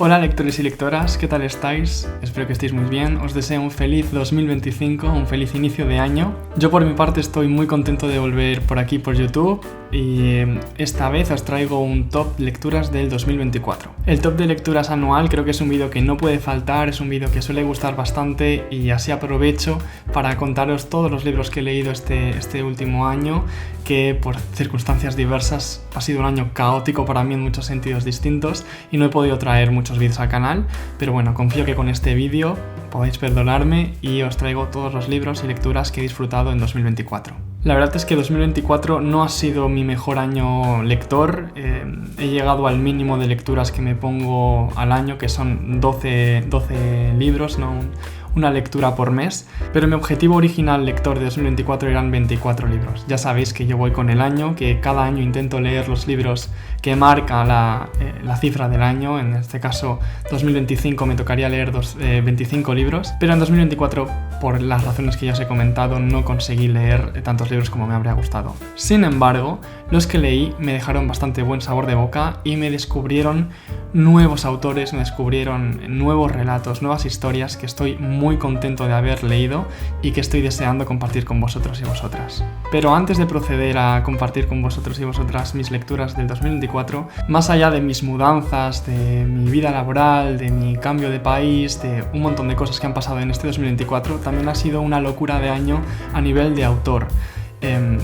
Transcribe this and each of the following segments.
Hola lectores y lectoras, ¿qué tal estáis? Espero que estéis muy bien, os deseo un feliz 2025, un feliz inicio de año. Yo por mi parte estoy muy contento de volver por aquí por YouTube y esta vez os traigo un top lecturas del 2024. El top de lecturas anual creo que es un vídeo que no puede faltar, es un vídeo que suele gustar bastante y así aprovecho para contaros todos los libros que he leído este último año, que por circunstancias diversas ha sido un año caótico para mí en muchos sentidos distintos y no he podido traer muchos vídeos al canal, pero bueno, confío que con este vídeo podéis perdonarme y os traigo todos los libros y lecturas que he disfrutado en 2024. La verdad es que 2024 no ha sido mi mejor año lector, he llegado al mínimo de lecturas que me pongo al año, que son 12 libros, ¿no? Una lectura por mes, pero mi objetivo original lector de 2024 eran 24 libros. Ya sabéis que yo voy con el año, que cada año intento leer los libros que marca la cifra del año. En este caso 2025 me tocaría leer 25 libros, pero en 2024 por las razones que ya os he comentado no conseguí leer tantos libros como me habría gustado. Sin embargo, los que leí me dejaron bastante buen sabor de boca y me descubrieron nuevos autores, me descubrieron nuevos relatos, nuevas historias que estoy muy contento de haber leído y que estoy deseando compartir con vosotros y vosotras. Pero antes de proceder a compartir con vosotros y vosotras mis lecturas del 2024, más allá de mis mudanzas, de mi vida laboral, de mi cambio de país, de un montón de cosas que han pasado en este 2024, también ha sido una locura de año a nivel de autor.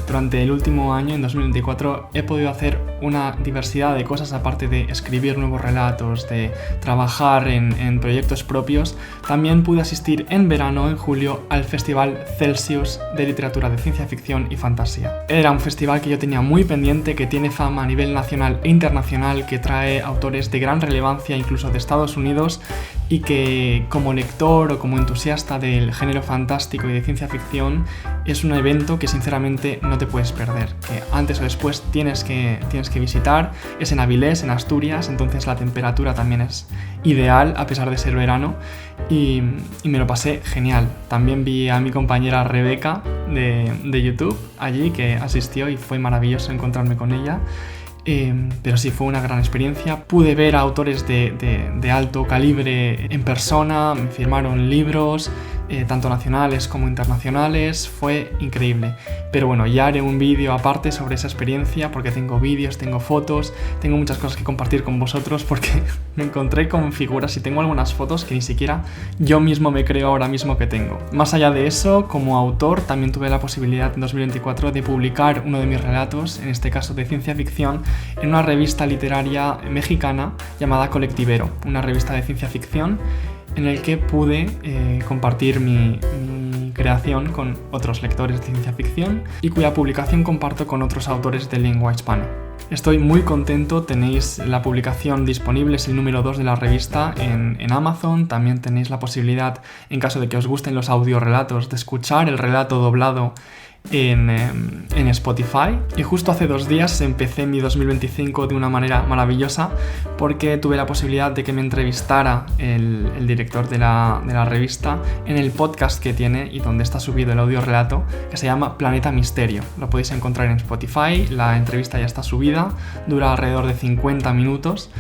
Durante el último año, en 2024, he podido hacer una diversidad de cosas, aparte de escribir nuevos relatos, de trabajar en proyectos propios. También pude asistir en verano, en julio, al Festival Celsius de Literatura de Ciencia Ficción y Fantasía. Era un festival que yo tenía muy pendiente, que tiene fama a nivel nacional e internacional, que trae autores de gran relevancia, incluso de Estados Unidos, y que como lector o como entusiasta del género fantástico y de ciencia ficción es un evento que sinceramente no te puedes perder, que antes o después tienes que visitar. Es en Avilés, en Asturias, entonces la temperatura también es ideal a pesar de ser verano y me lo pasé genial. También vi a mi compañera Rebeca de YouTube allí, que asistió y fue maravilloso encontrarme con ella. Pero sí, fue una gran experiencia. Pude ver a autores de alto calibre en persona, me firmaron libros, tanto nacionales como internacionales, fue increíble. Pero bueno, ya haré un vídeo aparte sobre esa experiencia porque tengo vídeos, tengo fotos, tengo muchas cosas que compartir con vosotros porque me encontré con figuras y tengo algunas fotos que ni siquiera yo mismo me creo ahora mismo que tengo. Más allá de eso, como autor también tuve la posibilidad en 2024 de publicar uno de mis relatos, en este caso de ciencia ficción, en una revista literaria mexicana llamada Colectivero, una revista de ciencia ficción en el que pude compartir mi creación con otros lectores de ciencia ficción y cuya publicación comparto con otros autores de lengua hispana. Estoy muy contento, tenéis la publicación disponible, es el número 2 de la revista en Amazon. También tenéis la posibilidad, en caso de que os gusten los audiorelatos, de escuchar el relato doblado en Spotify. Y justo hace 2 días empecé mi 2025 de una manera maravillosa porque tuve la posibilidad de que me entrevistara el director de la revista en el podcast que tiene y donde está subido el audio relato, que se llama Planeta Misterio. Lo podéis encontrar en Spotify, la entrevista ya está subida, dura alrededor de 50 minutos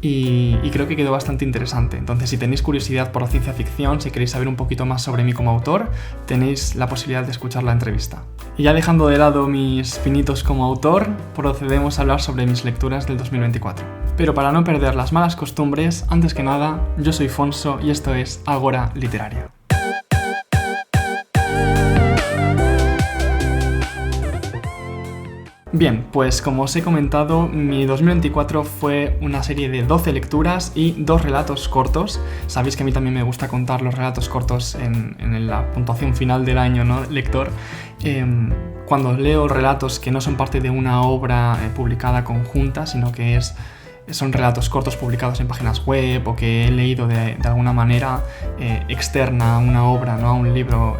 y creo que quedó bastante interesante. Entonces, si tenéis curiosidad por la ciencia ficción, si queréis saber un poquito más sobre mí como autor, tenéis la posibilidad de escuchar la entrevista. Y ya dejando de lado mis pinitos como autor, procedemos a hablar sobre mis lecturas del 2024. Pero para no perder las malas costumbres, antes que nada, yo soy Fonso y esto es Agora Literaria. Bien, pues como os he comentado, mi 2024 fue una serie de 12 lecturas y 2 relatos cortos. Sabéis que a mí también me gusta contar los relatos cortos en la puntuación final del año, ¿no? Lector. Cuando leo relatos que no son parte de una obra publicada conjunta, sino que son relatos cortos publicados en páginas web o que he leído de alguna manera externa a una obra, ¿no? A un libro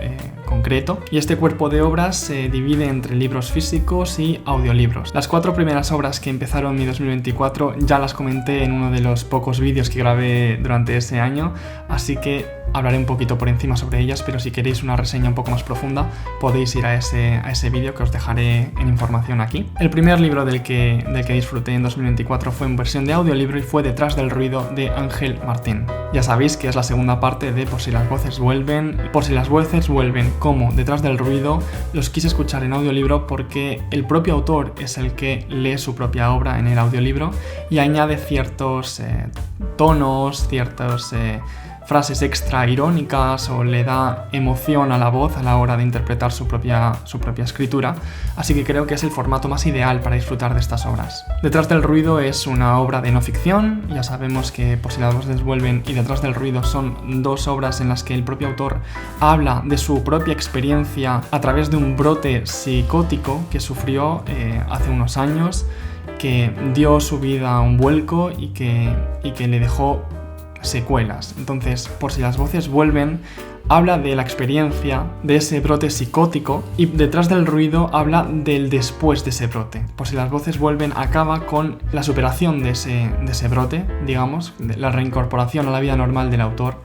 concreto, y este cuerpo de obras se divide entre libros físicos y audiolibros. Las 4 primeras obras que empezaron mi 2024 ya las comenté en uno de los pocos vídeos que grabé durante ese año, así que hablaré un poquito por encima sobre ellas, pero si queréis una reseña un poco más profunda podéis ir a ese vídeo que os dejaré en información aquí. El primer libro del que disfruté en 2024 fue en versión de audiolibro y fue Detrás del ruido de Ángel Martín. Ya sabéis que es la segunda parte de Por si las voces vuelven. Por si las voces vuelven como Detrás del ruido los quise escuchar en audiolibro porque el propio autor es el que lee su propia obra en el audiolibro y añade ciertos tonos, ciertos frases extra irónicas o le da emoción a la voz a la hora de interpretar su propia escritura, así que creo que es el formato más ideal para disfrutar de estas obras. Detrás del ruido es una obra de no ficción, ya sabemos que Por si las voces vuelven y Detrás del ruido son 2 obras en las que el propio autor habla de su propia experiencia a través de un brote psicótico que sufrió hace unos años, que dio su vida a un vuelco y que le dejó secuelas. Entonces, Por si las voces vuelven habla de la experiencia de ese brote psicótico y Detrás del ruido habla del después de ese brote. Por si las voces vuelven acaba con la superación de ese brote, digamos, de la reincorporación a la vida normal del autor.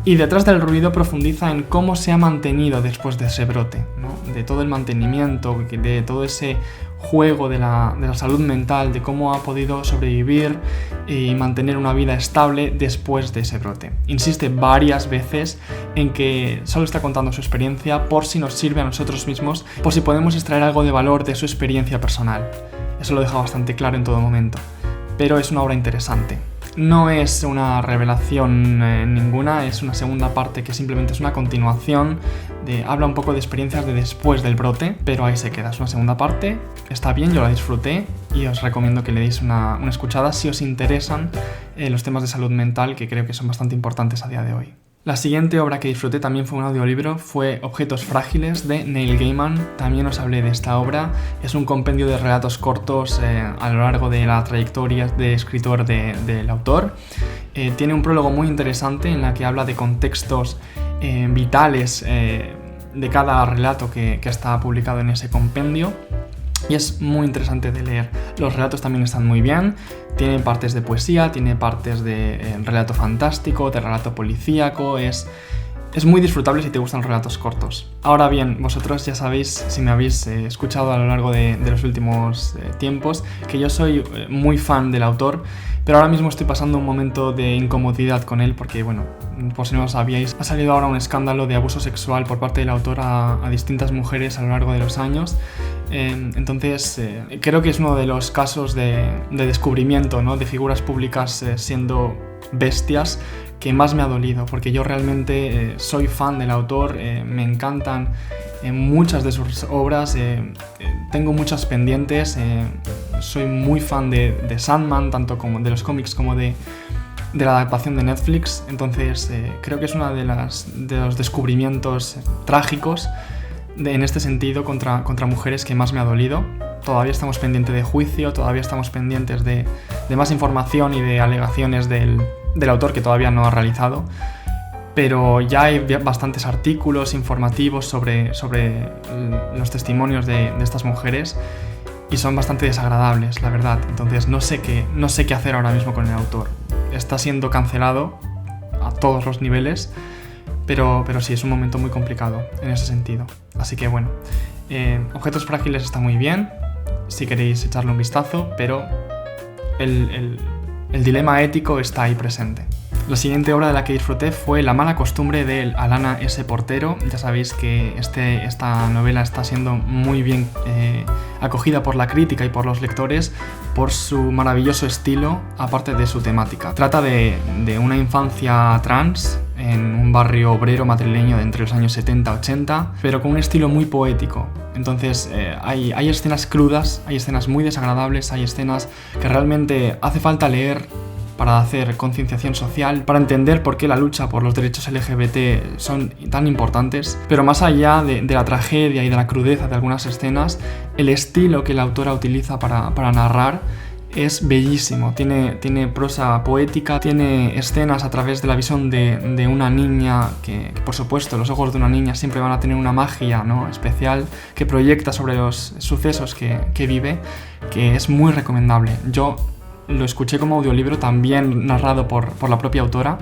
Y Detrás del ruido profundiza en cómo se ha mantenido después de ese brote, ¿no? De todo el mantenimiento, de todo ese juego de la salud mental, de cómo ha podido sobrevivir y mantener una vida estable después de ese brote. Insiste varias veces en que solo está contando su experiencia por si nos sirve a nosotros mismos, por si podemos extraer algo de valor de su experiencia personal. Eso lo deja bastante claro en todo momento. Pero es una obra interesante. No es una revelación ninguna, es una segunda parte que simplemente es una continuación, habla un poco de experiencias de después del brote, pero ahí se queda, es una segunda parte, está bien, yo la disfruté y os recomiendo que le deis una escuchada si os interesan los temas de salud mental, que creo que son bastante importantes a día de hoy. La siguiente obra que disfruté también fue un audiolibro, fue Objetos frágiles de Neil Gaiman. También os hablé de esta obra. Es un compendio de relatos cortos a lo largo de la trayectoria de escritor del autor. Tiene un prólogo muy interesante en la que habla de contextos vitales de cada relato que está publicado en ese compendio. Y es muy interesante de leer. Los relatos también están muy bien, tiene partes de poesía, tiene partes de relato fantástico, de relato policíaco, es muy disfrutable si te gustan los relatos cortos. Ahora bien, vosotros ya sabéis, si me habéis escuchado a lo largo de los últimos tiempos, que yo soy muy fan del autor, pero ahora mismo estoy pasando un momento de incomodidad con él porque, bueno, por si no lo sabíais, ha salido ahora un escándalo de abuso sexual por parte del autor a distintas mujeres a lo largo de los años. Entonces, creo que es uno de los casos de descubrimiento, ¿no?, de figuras públicas siendo bestias que más me ha dolido, porque yo realmente soy fan del autor, me encantan muchas de sus obras, tengo muchas pendientes, soy muy fan de Sandman, tanto como de los cómics como de la adaptación de Netflix. Entonces creo que es uno de los descubrimientos trágicos en este sentido contra mujeres que más me ha dolido. Todavía estamos pendientes de juicio, todavía estamos pendientes de más información y de alegaciones del autor que todavía no ha realizado, pero ya hay bastantes artículos informativos sobre los testimonios de estas mujeres y son bastante desagradables, la verdad. Entonces no sé qué hacer ahora mismo con el autor. Está siendo cancelado a todos los niveles, pero sí, es un momento muy complicado en ese sentido. Así que bueno, Objetos frágiles está muy bien, si queréis echarle un vistazo, pero el dilema ético está ahí presente. La siguiente obra de la que disfruté fue La mala costumbre de Alana S. Portero. Ya sabéis que esta novela está siendo muy bien acogida por la crítica y por los lectores por su maravilloso estilo, aparte de su temática. Trata de una infancia trans en un barrio obrero madrileño de entre los años 70-80, pero con un estilo muy poético. Entonces hay escenas crudas, hay escenas muy desagradables, hay escenas que realmente hace falta leer para hacer concienciación social, para entender por qué la lucha por los derechos LGBT son tan importantes. Pero más allá de la tragedia y de la crudeza de algunas escenas, el estilo que la autora utiliza para narrar es bellísimo, tiene prosa poética, tiene escenas a través de la visión de una niña que, por supuesto, los ojos de una niña siempre van a tener una magia, ¿no?, especial que proyecta sobre los sucesos que vive, que es muy recomendable. Yo lo escuché como audiolibro, también narrado por la propia autora,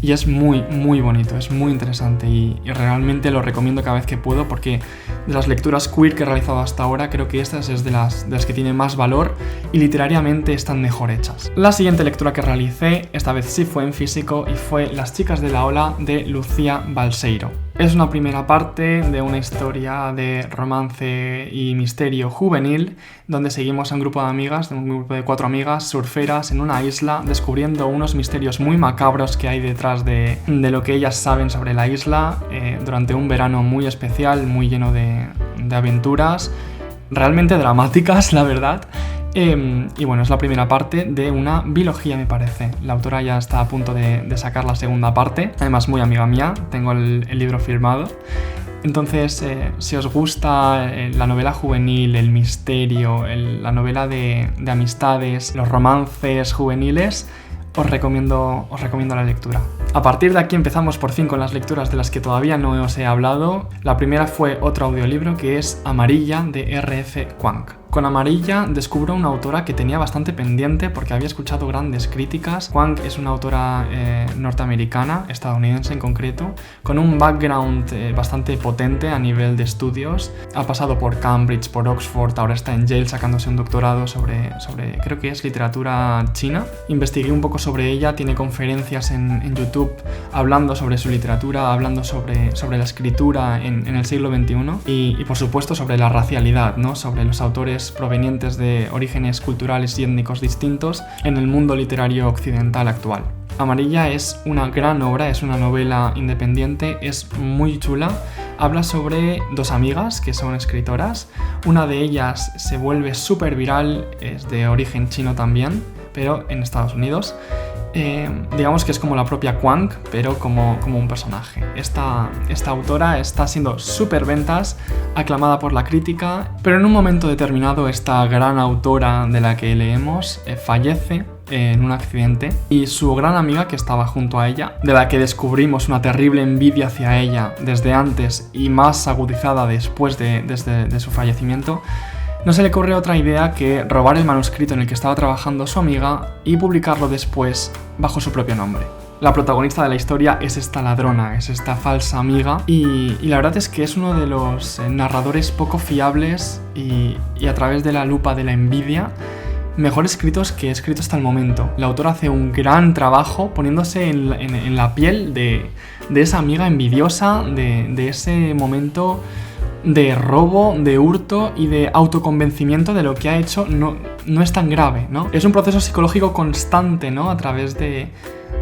y es muy, muy bonito, es muy interesante y realmente lo recomiendo cada vez que puedo, porque de las lecturas queer que he realizado hasta ahora, creo que esta es de las que tienen más valor y literariamente están mejor hechas. La siguiente lectura que realicé, esta vez sí fue en físico, y fue Las chicas de la ola de Lucía Balseiro. Es una primera parte de una historia de romance y misterio juvenil, donde seguimos a un grupo de amigas, un grupo de 4 amigas surferas en una isla, descubriendo unos misterios muy macabros que hay detrás de lo que ellas saben sobre la isla, durante un verano muy especial, muy lleno de aventuras, realmente dramáticas, la verdad. Y bueno, es la primera parte de una biología, me parece. La autora ya está a punto de sacar la segunda parte, además muy amiga mía, tengo el libro firmado. Entonces, si os gusta la novela juvenil, el misterio, la novela de amistades, los romances juveniles, os recomiendo la lectura. A partir de aquí empezamos por fin con las lecturas de las que todavía no os he hablado. La primera fue otro audiolibro, que es Amarilla, de R.F. Kuang. Con Amarilla descubro una autora que tenía bastante pendiente porque había escuchado grandes críticas. Kuang es una autora norteamericana, estadounidense en concreto, con un background bastante potente a nivel de estudios. Ha pasado por Cambridge, por Oxford, ahora está en Yale sacándose un doctorado sobre creo que es literatura china. Investigué un poco sobre ella, tiene conferencias en YouTube hablando sobre su literatura, hablando sobre la escritura en el siglo XXI y por supuesto sobre la racialidad, ¿no?, sobre los autores provenientes de orígenes culturales y étnicos distintos en el mundo literario occidental actual. Amarilla es una gran obra, es una novela independiente, es muy chula. Habla sobre 2 amigas que son escritoras. Una de ellas se vuelve súper viral, es de origen chino también, pero en Estados Unidos. Digamos que es como la propia Kuang, pero como un personaje. Esta autora está siendo súper ventas, aclamada por la crítica, pero en un momento determinado esta gran autora de la que leemos fallece en un accidente, y su gran amiga que estaba junto a ella, de la que descubrimos una terrible envidia hacia ella desde antes y más agudizada después de su fallecimiento, no se le ocurre otra idea que robar el manuscrito en el que estaba trabajando su amiga y publicarlo después bajo su propio nombre. La protagonista de la historia es esta ladrona, es esta falsa amiga, y la verdad es que es uno de los narradores poco fiables y a través de la lupa de la envidia mejor escritos que he escrito hasta el momento. La autora hace un gran trabajo poniéndose en la piel de esa amiga envidiosa, de ese momento de robo, de hurto y de autoconvencimiento de lo que ha hecho no es tan grave, ¿no? Es un proceso psicológico constante, ¿no?, a través de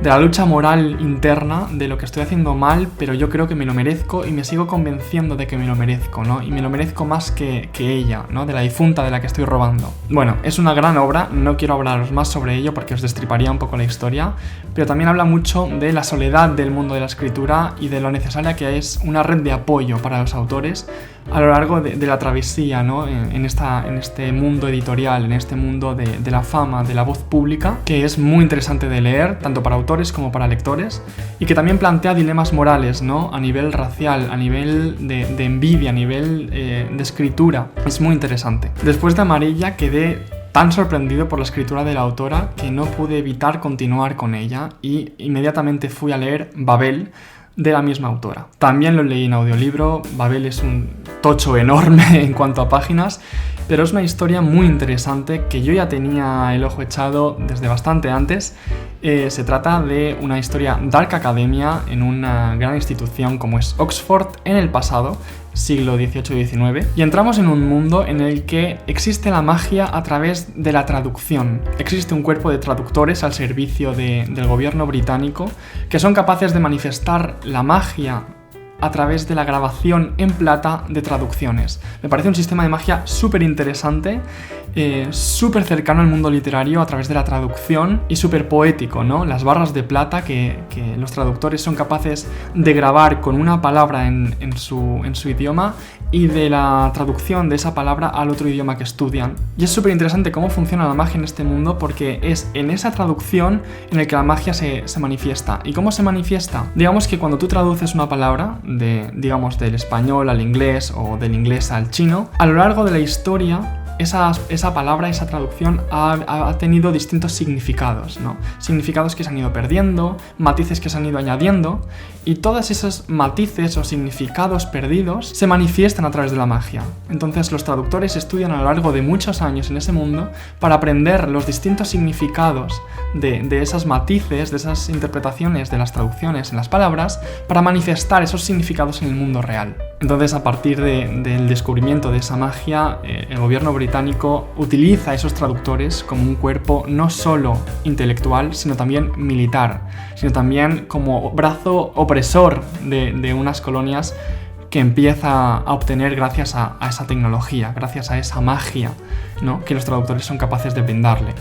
la lucha moral interna de lo que estoy haciendo mal, pero yo creo que me lo merezco y me sigo convenciendo de que me lo merezco, ¿no? Y me lo merezco más que ella, ¿no?, de la difunta de la que estoy robando. Bueno, es una gran obra, no quiero hablaros más sobre ello porque os destriparía un poco la historia, pero también habla mucho de la soledad del mundo de la escritura y de lo necesaria que es una red de apoyo para los autores a lo largo de la travesía, ¿no?, en este mundo editorial, en este mundo de la fama, de la voz pública, que es muy interesante de leer, tanto para autores como para lectores, y que también plantea dilemas morales, ¿no?, a nivel racial, a nivel de envidia, a nivel de escritura. Es muy interesante. Después de Amarilla quedé tan sorprendido por la escritura de la autora que no pude evitar continuar con ella y inmediatamente fui a leer Babel, de la misma autora. También lo leí en audiolibro. Babel es un tocho enorme en cuanto a páginas, pero es una historia muy interesante que yo ya tenía el ojo echado desde bastante antes. Se trata de una historia dark academia en una gran institución como es Oxford en el pasado, siglo XVIII y XIX, y entramos en un mundo en el que existe la magia a través de la traducción. Existe un cuerpo de traductores al servicio del gobierno británico que son capaces de manifestar la magia a través de la grabación en plata de traducciones. Me parece un sistema de magia súper interesante, súper cercano al mundo literario a través de la traducción y súper poético, ¿no? Las barras de plata que los traductores son capaces de grabar con una palabra en su idioma y de la traducción de esa palabra al otro idioma que estudian. Y es súper interesante cómo funciona la magia en este mundo, porque es en esa traducción en el que la magia se manifiesta. ¿Y cómo se manifiesta? Digamos que cuando tú traduces una palabra digamos del español al inglés o del inglés al chino, a lo largo de la historia esa palabra, esa traducción ha tenido distintos significados, ¿no? Significados que se han ido perdiendo, matices que se han ido añadiendo, y todos esos matices o significados perdidos se manifiestan a través de la magia. Entonces los traductores estudian a lo largo de muchos años en ese mundo para aprender los distintos significados de esos matices, de esas interpretaciones de las traducciones en las palabras, para manifestar esos significados en el mundo real. Entonces, a partir del descubrimiento de esa magia, el gobierno británico utiliza a esos traductores como un cuerpo no solo intelectual, sino también militar, sino también como brazo opresor de unas colonias que empieza a obtener gracias a esa tecnología, gracias a esa magia, ¿no?, que los traductores son capaces de brindarle.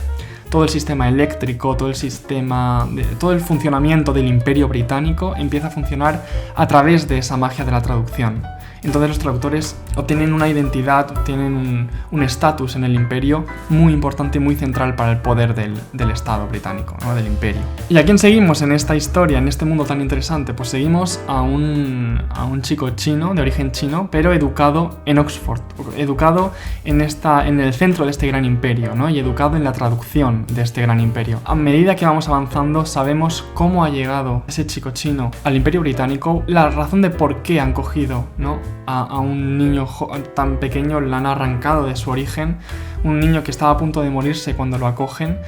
Todo el sistema eléctrico, todo el funcionamiento del Imperio Británico empieza a funcionar a través de esa magia de la traducción. Entonces los traductores obtienen una identidad, obtienen un estatus en el imperio muy importante y muy central para el poder del Estado británico, ¿no?, del imperio. ¿Y a quién seguimos en esta historia, en este mundo tan interesante? Pues seguimos a un chico chino, de origen chino, pero educado en Oxford, educado en el centro de este gran imperio, ¿no?, y educado en la traducción de este gran imperio. A medida que vamos avanzando, sabemos cómo ha llegado ese chico chino al imperio británico, la razón de por qué han cogido, ¿no?, a un niño tan pequeño, le han arrancado de su origen, un niño que estaba a punto de morirse cuando lo acogen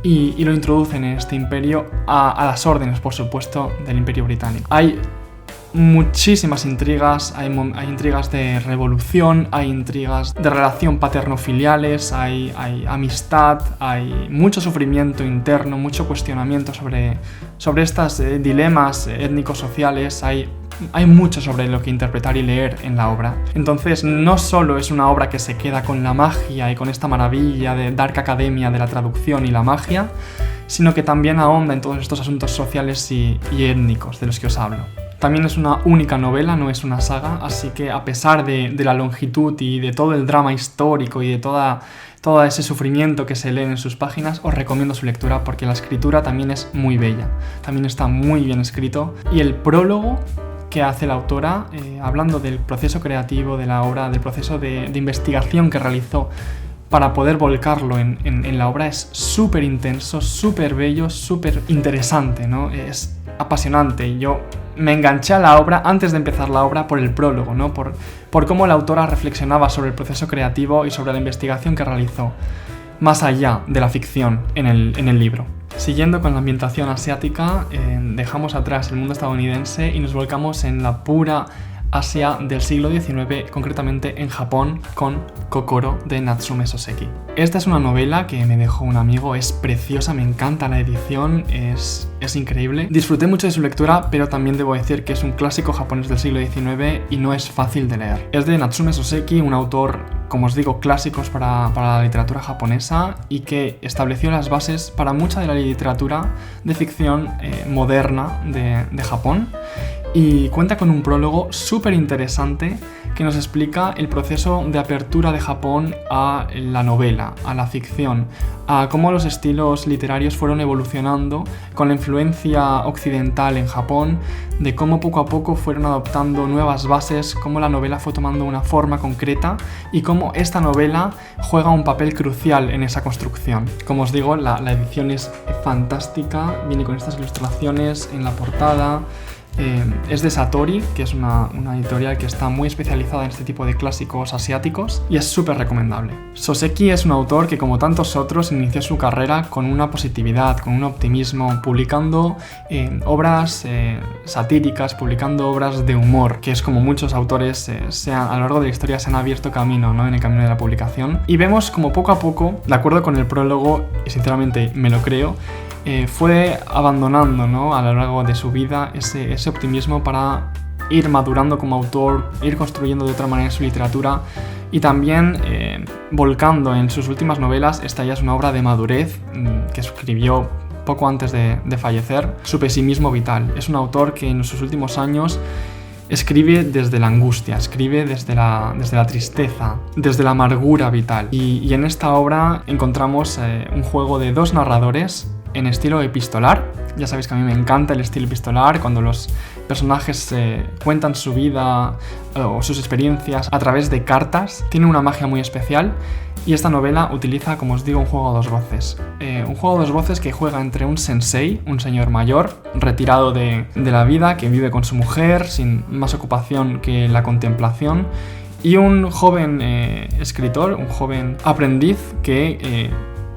y lo introducen en este imperio a las órdenes, por supuesto, del imperio británico. Hay muchísimas intrigas, hay intrigas de revolución, hay intrigas de relación paterno-filiales, hay amistad, hay mucho sufrimiento interno, mucho cuestionamiento sobre estos dilemas étnicos-sociales, hay mucho sobre lo que interpretar y leer en la obra. Entonces no solo es una obra que se queda con la magia y con esta maravilla de Dark Academia de la traducción y la magia, sino que también ahonda en todos estos asuntos sociales y étnicos de los que os hablo. También es una única novela, no es una saga, así que a pesar de la longitud y de todo el drama histórico y de todo ese sufrimiento que se lee en sus páginas, os recomiendo su lectura porque la escritura también es muy bella, también está muy bien escrito, y el prólogo que hace la autora, hablando del proceso creativo de la obra, del proceso de investigación que realizó para poder volcarlo en la obra, es súper intenso, súper bello, súper interesante, ¿no? Es apasionante. Yo me enganché a la obra antes de empezar la obra por el prólogo, ¿no?, por cómo la autora reflexionaba sobre el proceso creativo y sobre la investigación que realizó, más allá de la ficción en el libro. Siguiendo con la ambientación asiática, dejamos atrás el mundo estadounidense y nos volcamos en la pura Asia del siglo XIX, concretamente en Japón, con Kokoro de Natsume Soseki. Esta es una novela que me dejó un amigo, es preciosa, me encanta la edición, es increíble. Disfruté mucho de su lectura, pero también debo decir que es un clásico japonés del siglo XIX y no es fácil de leer. Es de Natsume Soseki, un autor, como os digo, clásicos para la literatura japonesa y que estableció las bases para mucha de la literatura de ficción moderna de Japón. Y cuenta con un prólogo súper interesante que nos explica el proceso de apertura de Japón a la novela, a la ficción, a cómo los estilos literarios fueron evolucionando con la influencia occidental en Japón, de cómo poco a poco fueron adoptando nuevas bases, cómo la novela fue tomando una forma concreta y cómo esta novela juega un papel crucial en esa construcción. Como os digo, la edición es fantástica, viene con estas ilustraciones en la portada. Es de Satori, que es una editorial que está muy especializada en este tipo de clásicos asiáticos y es súper recomendable. Soseki es un autor que, como tantos otros, inició su carrera con una positividad, con un optimismo, publicando obras satíricas, publicando obras de humor, que es como muchos autores a lo largo de la historia se han abierto camino, ¿no?, en el camino de la publicación. Y vemos como poco a poco, de acuerdo con el prólogo, y sinceramente me lo creo, fue abandonando, ¿no?, a lo largo de su vida ese optimismo para ir madurando como autor, ir construyendo de otra manera su literatura y también volcando en sus últimas novelas. Esta ya es una obra de madurez que escribió poco antes de fallecer, su pesimismo vital. Es un autor que en sus últimos años escribe desde la angustia, escribe desde la tristeza, desde la amargura vital. Y en esta obra encontramos un juego de dos narradores en estilo epistolar. Ya sabéis que a mí me encanta el estilo epistolar, cuando los personajes cuentan su vida o sus experiencias a través de cartas. Tiene una magia muy especial y esta novela utiliza, como os digo, un juego a dos voces. Un juego a dos voces que juega entre un sensei, un señor mayor, retirado de la vida, que vive con su mujer, sin más ocupación que la contemplación, y un joven escritor, un joven aprendiz que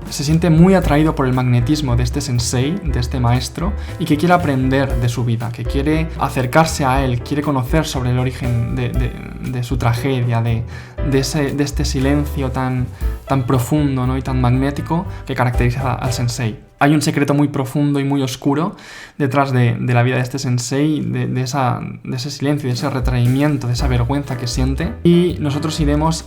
se siente muy atraído por el magnetismo de este sensei, de este maestro, y que quiere aprender de su vida, que quiere acercarse a él, quiere conocer sobre el origen de su tragedia, de este silencio tan profundo, ¿no? Y tan magnético que caracteriza al sensei. Hay un secreto muy profundo y muy oscuro detrás de la vida de este sensei, de ese silencio, de ese retraimiento, de esa vergüenza que siente. Y nosotros iremos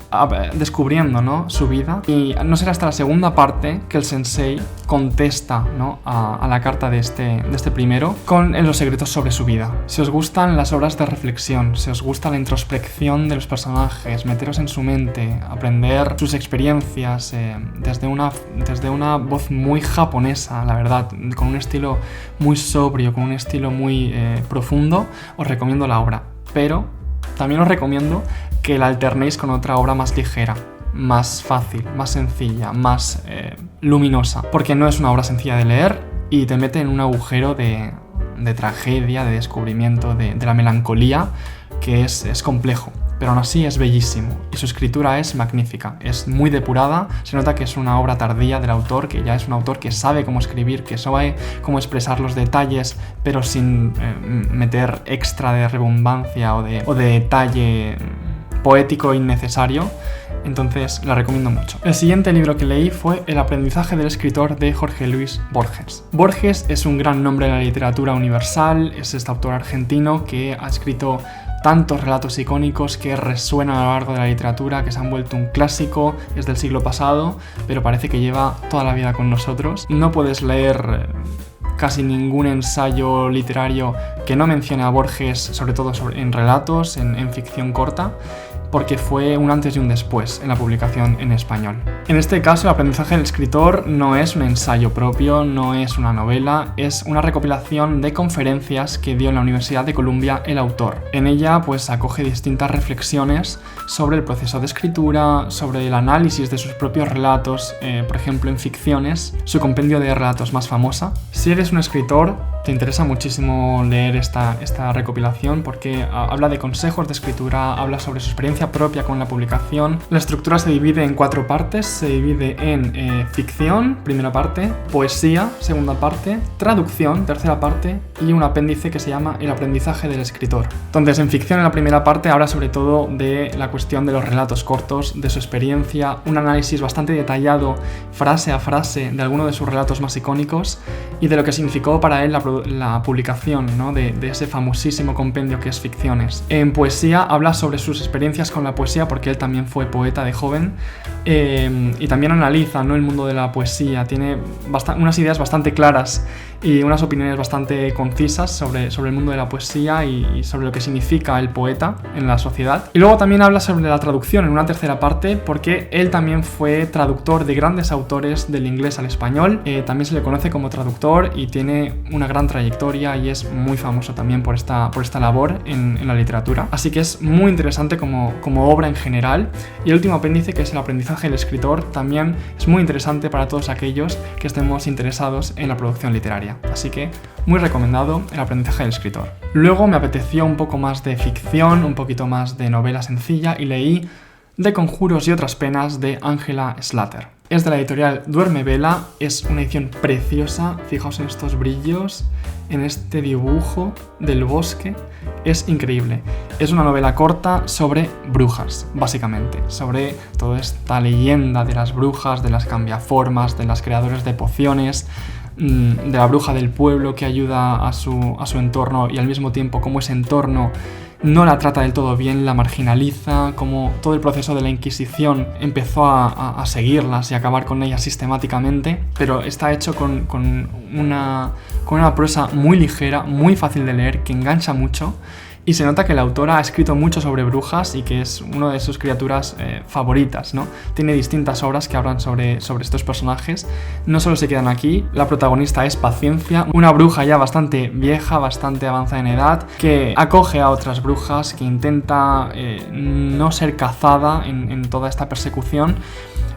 descubriendo, ¿no?, su vida. Y no será hasta la segunda parte que el sensei contesta, ¿no?, a la carta de este primero con los secretos sobre su vida. Si os gustan las obras de reflexión, si os gusta la introspección de los personajes, meteros en su mente, aprender sus experiencias desde una voz muy japonesa, la verdad, con un estilo muy sobrio, con un estilo muy profundo, os recomiendo la obra. Pero también os recomiendo que la alternéis con otra obra más ligera, más fácil, más sencilla, más luminosa, porque no es una obra sencilla de leer y te mete en un agujero de tragedia, de descubrimiento, de la melancolía, que es complejo. Pero aún así es bellísimo y su escritura es magnífica, es muy depurada, se nota que es una obra tardía del autor, que ya es un autor que sabe cómo escribir, que sabe cómo expresar los detalles, pero sin meter extra de rebumbancia o de detalle poético innecesario. Entonces la recomiendo mucho. El siguiente libro que leí fue El aprendizaje del escritor de Jorge Luis Borges. Borges es un gran nombre de la literatura universal, es este autor argentino que ha escrito tantos relatos icónicos que resuenan a lo largo de la literatura, que se han vuelto un clásico, es del siglo pasado, pero parece que lleva toda la vida con nosotros. No puedes leer casi ningún ensayo literario que no mencione a Borges, sobre todo en relatos, en ficción corta, porque fue un antes y un después en la publicación en español. En este caso, el aprendizaje del escritor no es un ensayo propio, no es una novela, es una recopilación de conferencias que dio en la Universidad de Columbia el autor. En ella, pues, acoge distintas reflexiones sobre el proceso de escritura, sobre el análisis de sus propios relatos, por ejemplo, en ficciones, su compendio de relatos más famosa. Si eres un escritor, te interesa muchísimo leer esta recopilación porque habla de consejos de escritura, habla sobre su experiencia propia con la publicación. La estructura se divide en 4 partes, se divide en ficción, primera parte, poesía, segunda parte, traducción, tercera parte, y un apéndice que se llama El aprendizaje del escritor. Entonces, en ficción, en la primera parte, habla sobre todo de la cuestión de los relatos cortos, de su experiencia, un análisis bastante detallado, frase a frase, de alguno de sus relatos más icónicos y de lo que significó para él la publicación, ¿no?, de ese famosísimo compendio que es Ficciones. En poesía habla sobre sus experiencias con la poesía, porque él también fue poeta de joven, y también analiza, ¿no?, el mundo de la poesía. Tiene unas ideas bastante claras y unas opiniones bastante concisas sobre el mundo de la poesía y sobre lo que significa el poeta en la sociedad. Y luego también habla sobre la traducción en una tercera parte, porque él también fue traductor de grandes autores del inglés al español. También se le conoce como traductor y tiene una gran trayectoria y es muy famoso también por esta labor en la literatura. Así que es muy interesante como obra en general. Y el último apéndice, que es El aprendizaje del escritor, también es muy interesante para todos aquellos que estemos interesados en la producción literaria. Así que muy recomendado El aprendizaje del escritor. Luego me apeteció un poco más de ficción, un poquito más de novela sencilla y leí De conjuros y otras penas de Angela Slatter. Es de la editorial Duerme Vela, es una edición preciosa, fijaos en estos brillos, en este dibujo del bosque, es increíble. Es una novela corta sobre brujas, básicamente, sobre toda esta leyenda de las brujas, de las cambiaformas, de las creadoras de pociones, de la bruja del pueblo que ayuda a su entorno y al mismo tiempo cómo ese entorno no la trata del todo bien, la marginaliza, como todo el proceso de la Inquisición empezó a seguirlas y a acabar con ellas sistemáticamente, pero está hecho con una prosa muy ligera, muy fácil de leer, que engancha mucho Y se nota que la autora ha escrito mucho sobre brujas y que es una de sus criaturas favoritas, ¿no? Tiene distintas obras que hablan sobre estos personajes. No solo se quedan aquí, la protagonista es Paciencia, una bruja ya bastante vieja, bastante avanzada en edad, que acoge a otras brujas, que intenta no ser cazada en toda esta persecución,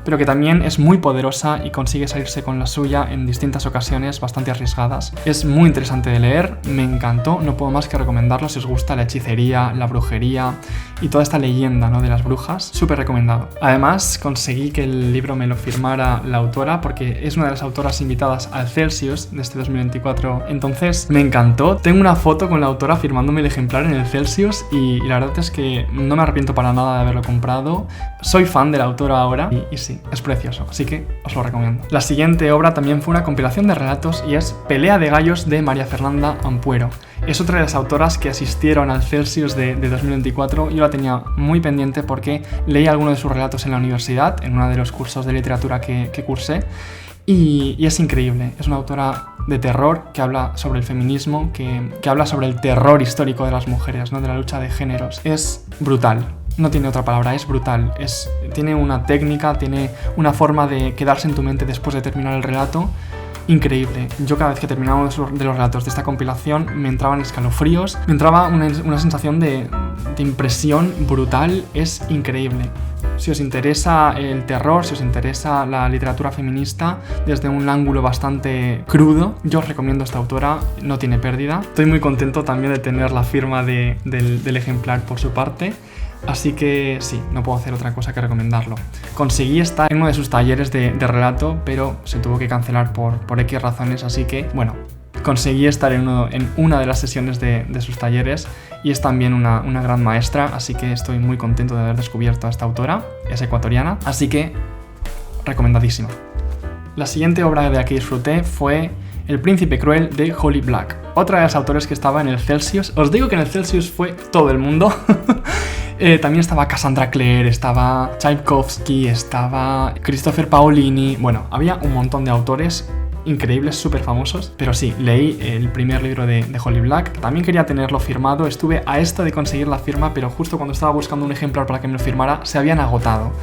pero que también es muy poderosa y consigue salirse con la suya en distintas ocasiones bastante arriesgadas. Es muy interesante de leer, me encantó, no puedo más que recomendarlo si os gusta la hechicería, la brujería y toda esta leyenda, ¿no?, de las brujas. Súper recomendado. Además, conseguí que el libro me lo firmara la autora porque es una de las autoras invitadas al Celsius de este 2024, entonces me encantó. Tengo una foto con la autora firmándome el ejemplar en el Celsius y la verdad es que no me arrepiento para nada de haberlo comprado. Soy fan de la autora ahora y sí, es precioso, así que os lo recomiendo. La siguiente obra también fue una compilación de relatos y es Pelea de gallos de María Fernanda Ampuero. Es otra de las autoras que asistieron al Celsius de 2024. Yo la tenía muy pendiente porque leí algunos de sus relatos en la universidad, en uno de los cursos de literatura que cursé, y es increíble. Es una autora de terror que habla sobre el feminismo, que habla sobre el terror histórico de las mujeres, ¿no?, de la lucha de géneros. Es brutal. No tiene otra palabra, es brutal. Tiene una técnica, tiene una forma de quedarse en tu mente después de terminar el relato increíble. Yo cada vez que terminaba de los relatos de esta compilación me entraban escalofríos, me entraba una sensación de impresión brutal. Es increíble. Si os interesa el terror, si os interesa la literatura feminista desde un ángulo bastante crudo, yo os recomiendo a esta autora, no tiene pérdida. Estoy muy contento también de tener la firma del ejemplar por su parte. Así que sí, no puedo hacer otra cosa que recomendarlo. Conseguí estar en uno de sus talleres de relato, pero se tuvo que cancelar por X razones, así que, bueno, conseguí estar en una de las sesiones de sus talleres y es también una gran maestra, así que estoy muy contento de haber descubierto a esta autora, es ecuatoriana, así que recomendadísima. La siguiente obra de la que disfruté fue El príncipe cruel de Holly Black, otra de las autores que estaba en el Celsius. Os digo que en el Celsius fue todo el mundo. También estaba Cassandra Clare, estaba Tchaikovsky, estaba Christopher Paolini. Bueno, había un montón de autores increíbles, súper famosos. Pero sí, leí el primer libro de Holly Black. También quería tenerlo firmado. Estuve a esto de conseguir la firma, pero justo cuando estaba buscando un ejemplar para que me lo firmara, se habían agotado.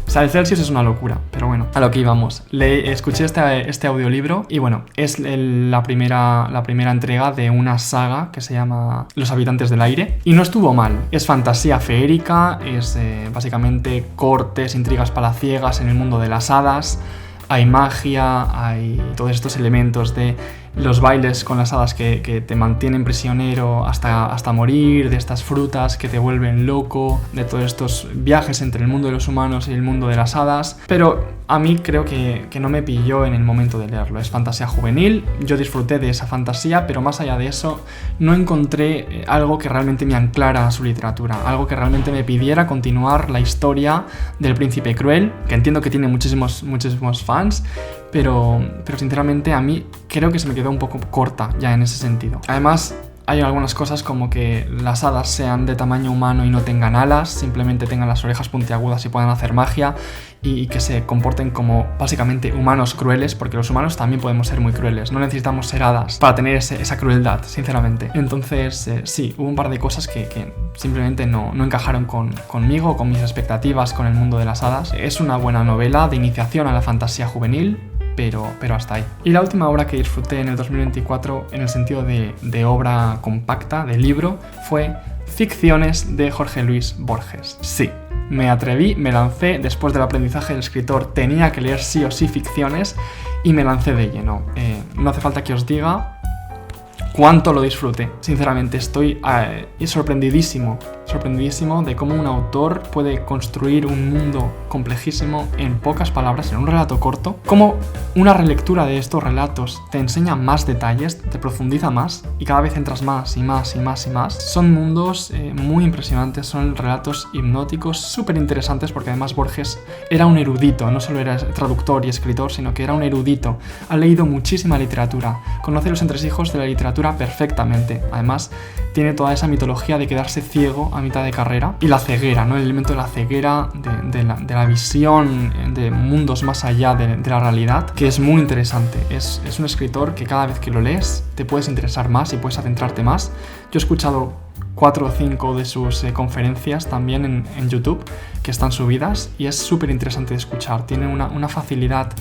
O sea, el Celsius es una locura, pero bueno, a lo que íbamos. Escuché este audiolibro y bueno, es la primera entrega de una saga que se llama Los habitantes del aire y no estuvo mal. Es fantasía feérica, es básicamente cortes, intrigas palaciegas en el mundo de las hadas. Hay magia, hay todos estos elementos de los bailes con las hadas que te mantienen prisionero hasta morir, de estas frutas que te vuelven loco, de todos estos viajes entre el mundo de los humanos y el mundo de las hadas. Pero a mí creo que no me pilló en el momento de leerlo. Es fantasía juvenil, yo disfruté de esa fantasía, pero más allá de eso no encontré algo que realmente me anclara a su literatura, algo que realmente me pidiera continuar la historia del príncipe cruel, que entiendo que tiene muchísimos fans, pero sinceramente a mí creo que se me quedó un poco corta ya en ese sentido. Además, hay algunas cosas como que las hadas sean de tamaño humano y no tengan alas, simplemente tengan las orejas puntiagudas y puedan hacer magia, y que se comporten como básicamente humanos crueles, porque los humanos también podemos ser muy crueles, no necesitamos ser hadas para tener esa crueldad, sinceramente. Entonces, sí, hubo un par de cosas que simplemente no encajaron conmigo, con mis expectativas con el mundo de las hadas. Es una buena novela de iniciación a la fantasía juvenil, pero hasta ahí. Y la última obra que disfruté en el 2024, en el sentido de obra compacta, de libro, fue Ficciones de Jorge Luis Borges. Sí, me atreví, me lancé, después del aprendizaje del escritor tenía que leer sí o sí ficciones y me lancé de lleno. No hace falta que os diga cuánto lo disfruté. Sinceramente estoy sorprendidísimo de cómo un autor puede construir un mundo complejísimo en pocas palabras, en un relato corto. Cómo una relectura de estos relatos te enseña más detalles, te profundiza más y cada vez entras más y más y más y más. Son mundos muy impresionantes, son relatos hipnóticos, súper interesantes, porque además Borges era un erudito, no solo era traductor y escritor, sino que era un erudito. Ha leído muchísima literatura, conoce los entresijos de la literatura perfectamente. Además, tiene toda esa mitología de quedarse ciego a mitad de carrera y la ceguera, ¿no? El elemento de la ceguera, de la visión de mundos más allá de la realidad, que es muy interesante. Es un escritor que cada vez que lo lees te puedes interesar más y puedes adentrarte más. Yo he escuchado 4 o 5 de sus conferencias también en YouTube, que están subidas, y es súper interesante de escuchar. Tiene una facilidad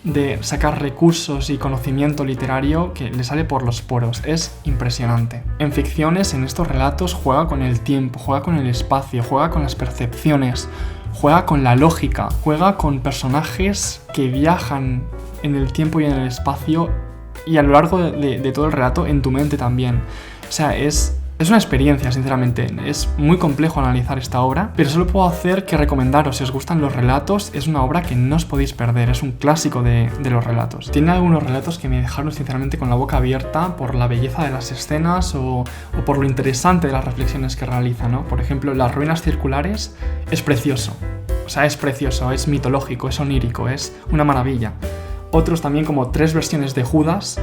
de sacar recursos y conocimiento literario que le sale por los poros. Es impresionante. En ficciones, en estos relatos, juega con el tiempo, juega con el espacio, juega con las percepciones, juega con la lógica, juega con personajes que viajan en el tiempo y en el espacio y a lo largo de todo el relato en tu mente también. O sea, es una experiencia, sinceramente. Es muy complejo analizar esta obra, pero solo puedo hacer que recomendaros, si os gustan los relatos, es una obra que no os podéis perder, es un clásico de los relatos. Tiene algunos relatos que me dejaron sinceramente con la boca abierta por la belleza de las escenas o por lo interesante de las reflexiones que realiza, ¿no? Por ejemplo, Las ruinas circulares es precioso, o sea, es precioso, es mitológico, es onírico, es una maravilla. Otros también, como 3 versiones de Judas,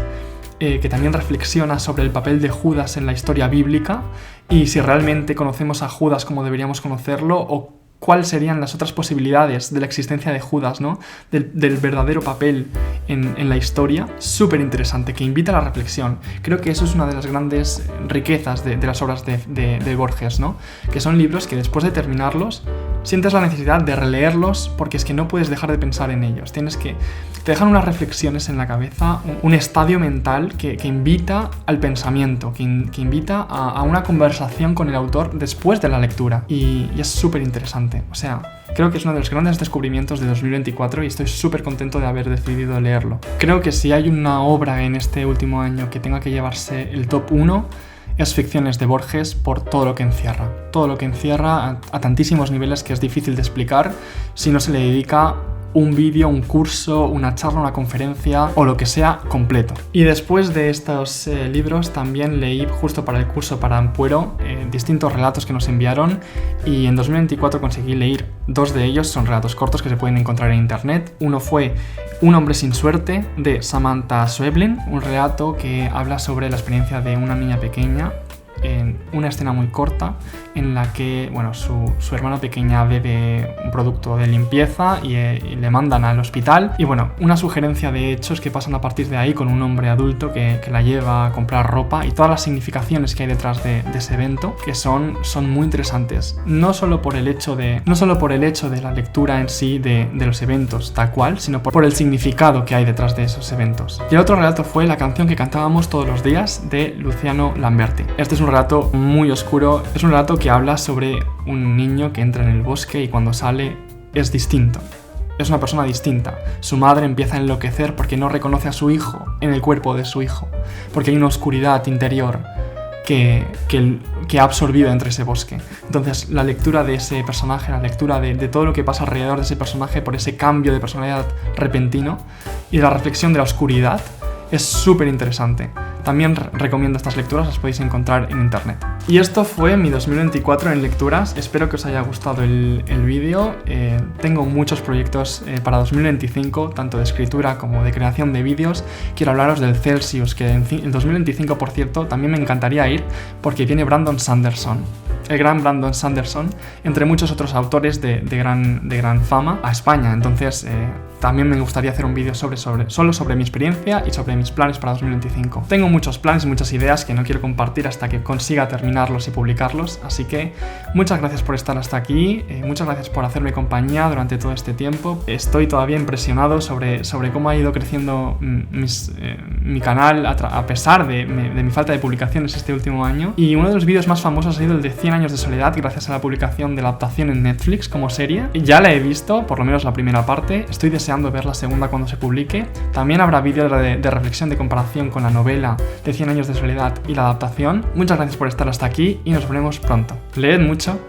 que también reflexiona sobre el papel de Judas en la historia bíblica y si realmente conocemos a Judas como deberíamos conocerlo o cuáles serían las otras posibilidades de la existencia de Judas, ¿no? Del verdadero papel en la historia. Súper interesante, que invita a la reflexión. Creo que eso es una de las grandes riquezas de las obras de Borges, ¿no? Que son libros que después de terminarlos sientes la necesidad de releerlos porque es que no puedes dejar de pensar en ellos. Te dejan unas reflexiones en la cabeza, un estadio mental que invita al pensamiento, que invita a una conversación con el autor después de la lectura. Y es súper interesante. O sea, creo que es uno de los grandes descubrimientos de 2024 y estoy súper contento de haber decidido leerlo. Creo que si hay una obra en este último año que tenga que llevarse el top 1, es Ficciones de Borges, por todo lo que encierra. Todo lo que encierra a tantísimos niveles que es difícil de explicar si no se le dedica un vídeo, un curso, una charla, una conferencia o lo que sea completo. Y después de estos libros también leí justo para el curso para Ampuero distintos relatos que nos enviaron y en 2024 conseguí leer 2 de ellos. Son relatos cortos que se pueden encontrar en internet. Uno fue Un hombre sin suerte, de Samantha Schweblin, un relato que habla sobre la experiencia de una niña pequeña en una escena muy corta en la que, bueno, su hermana pequeña bebe un producto de limpieza y le mandan al hospital y, bueno, una sugerencia de hechos que pasan a partir de ahí con un hombre adulto que la lleva a comprar ropa y todas las significaciones que hay detrás de ese evento, que son muy interesantes, no solo por el hecho de la lectura en sí de los eventos tal cual, sino por el significado que hay detrás de esos eventos. Y el otro relato fue La canción que cantábamos todos los días, de Luciano Lamberti. Este es un relato muy oscuro, es un relato que habla sobre un niño que entra en el bosque y cuando sale es distinto. Es una persona distinta. Su madre empieza a enloquecer porque no reconoce a su hijo en el cuerpo de su hijo, porque hay una oscuridad interior que ha absorbido entre ese bosque. Entonces, la lectura de ese personaje, la lectura de todo lo que pasa alrededor de ese personaje por ese cambio de personalidad repentino y la reflexión de la oscuridad es súper interesante. También recomiendo estas lecturas, las podéis encontrar en internet. Y esto fue mi 2024 en lecturas. Espero que os haya gustado el vídeo. Tengo muchos proyectos para 2025, tanto de escritura como de creación de vídeos. Quiero hablaros del Celsius, que en 2025, por cierto, también me encantaría ir porque viene Brandon Sanderson. El gran Brandon Sanderson, entre muchos otros autores de gran fama, a España. Entonces, también me gustaría hacer un vídeo solo sobre mi experiencia y sobre mis planes para 2025. Tengo muchos planes y muchas ideas que no quiero compartir hasta que consiga terminarlos y publicarlos, así que muchas gracias por estar hasta aquí, muchas gracias por hacerme compañía durante todo este tiempo. Estoy todavía impresionado sobre cómo ha ido creciendo mi canal a pesar de mi falta de publicaciones este último año, y uno de los vídeos más famosos ha sido el de 100 años de soledad, gracias a la publicación de la adaptación en Netflix como serie. Ya la he visto, por lo menos la primera parte, estoy deseando ver la segunda cuando se publique. También habrá vídeo de reflexión, de comparación con la novela de 100 años de soledad y la adaptación. Muchas gracias por estar hasta aquí y nos veremos pronto. Leed mucho.